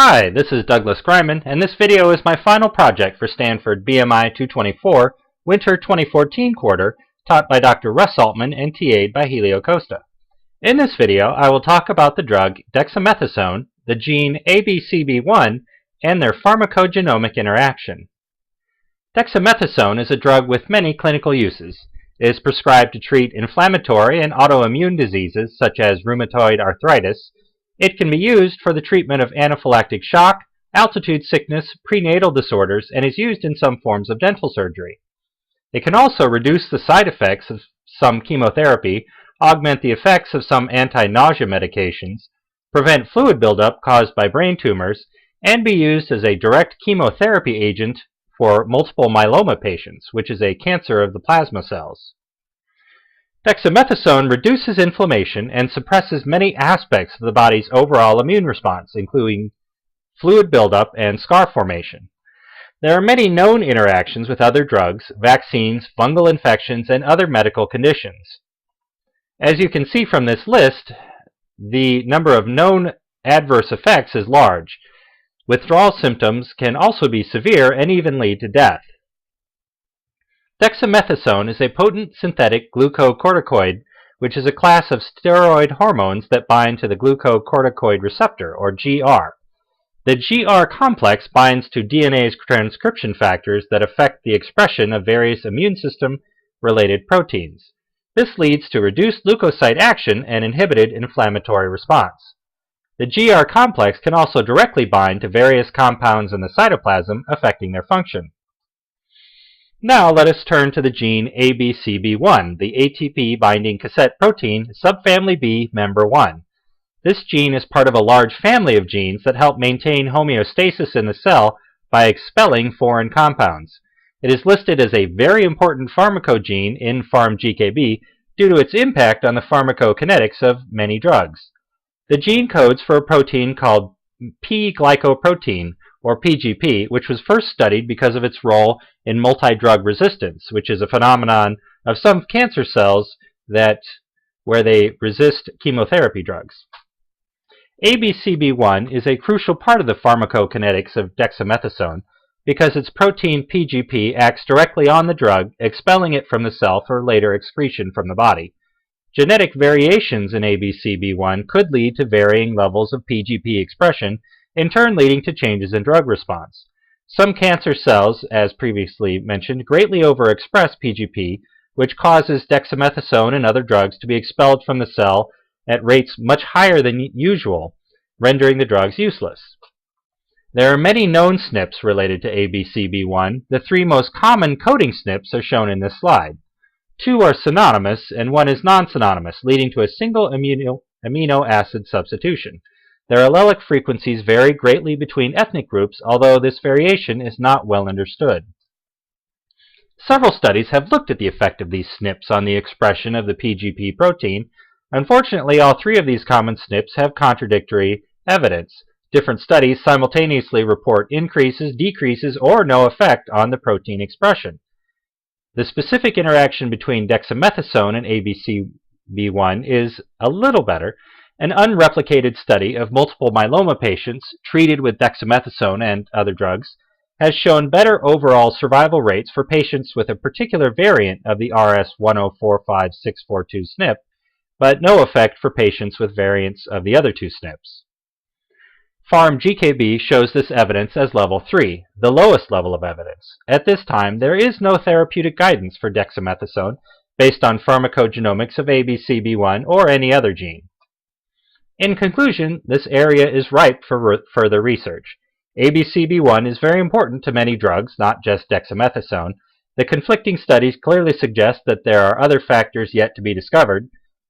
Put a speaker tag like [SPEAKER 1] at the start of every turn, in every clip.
[SPEAKER 1] Hi, this is Douglas Greiman, and this video is my final project for Stanford BMI 224 Winter 2014 quarter, taught by Dr. Russ Altman and TA'd by Helio Costa. In this video, I will talk about the drug dexamethasone, the gene ABCB1, and their pharmacogenomic interaction. Dexamethasone is a drug with many clinical uses. It is prescribed to treat inflammatory and autoimmune diseases such as rheumatoid arthritis. It can be used for the treatment of anaphylactic shock, altitude sickness, prenatal disorders, and is used in some forms of dental surgery. It can also reduce the side effects of some chemotherapy, augment the effects of some anti-nausea medications, prevent fluid buildup caused by brain tumors, and be used as a direct chemotherapy agent for multiple myeloma patients, which is a cancer of the plasma cells. Dexamethasone reduces inflammation and suppresses many aspects of the body's overall immune response, including fluid buildup and scar formation. There are many known interactions with other drugs, vaccines, fungal infections, and other medical conditions. As you can see from this list, the number of known adverse effects is large. Withdrawal symptoms can also be severe and even lead to death. Dexamethasone is a potent synthetic glucocorticoid, which is a class of steroid hormones that bind to the glucocorticoid receptor, or GR. The GR complex binds to DNA's transcription factors that affect the expression of various immune system-related proteins. This leads to reduced leukocyte action and inhibited inflammatory response. The GR complex can also directly bind to various compounds in the cytoplasm, affecting their function. Now let us turn to the gene ABCB1, the ATP-binding cassette protein, subfamily B, member 1. This gene is part of a large family of genes that help maintain homeostasis in the cell by expelling foreign compounds. It is listed as a very important pharmacogene in PharmGKB due to its impact on the pharmacokinetics of many drugs. The gene codes for a protein called P-glycoprotein, or PGP, which was first studied because of its role in multi-drug resistance, which is a phenomenon of some cancer cells where they resist chemotherapy drugs. ABCB1 is a crucial part of the pharmacokinetics of dexamethasone because its protein PGP acts directly on the drug, expelling it from the cell for later excretion from the body. Genetic variations in ABCB1 could lead to varying levels of PGP expression, in turn leading to changes in drug response. Some cancer cells, as previously mentioned, greatly overexpress PGP, which causes dexamethasone and other drugs to be expelled from the cell at rates much higher than usual, rendering the drugs useless. There are many known SNPs related to ABCB1. The three most common coding SNPs are shown in this slide. Two are synonymous and one is non-synonymous, leading to a single amino acid substitution. Their allelic frequencies vary greatly between ethnic groups, although this variation is not well understood. Several studies have looked at the effect of these SNPs on the expression of the PGP protein. Unfortunately, all three of these common SNPs have contradictory evidence. Different studies simultaneously report increases, decreases, or no effect on the protein expression. The specific interaction between dexamethasone and ABCB1 is a little better. An unreplicated study of multiple myeloma patients treated with dexamethasone and other drugs has shown better overall survival rates for patients with a particular variant of the RS1045642 SNP, but no effect for patients with variants of the other two SNPs. PharmGKB shows this evidence as level 3, the lowest level of evidence. At this time, there is no therapeutic guidance for dexamethasone based on pharmacogenomics of ABCB1 or any other gene. In conclusion, this area is ripe for further research. ABCB1 is very important to many drugs, not just dexamethasone. The conflicting studies clearly suggest that there are other factors yet to be discovered.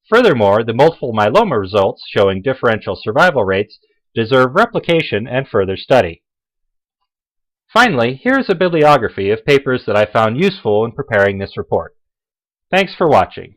[SPEAKER 1] Furthermore, the multiple myeloma results showing differential survival rates deserve replication and further study. Finally, here is a bibliography of papers that I found useful in preparing this report. Thanks for watching.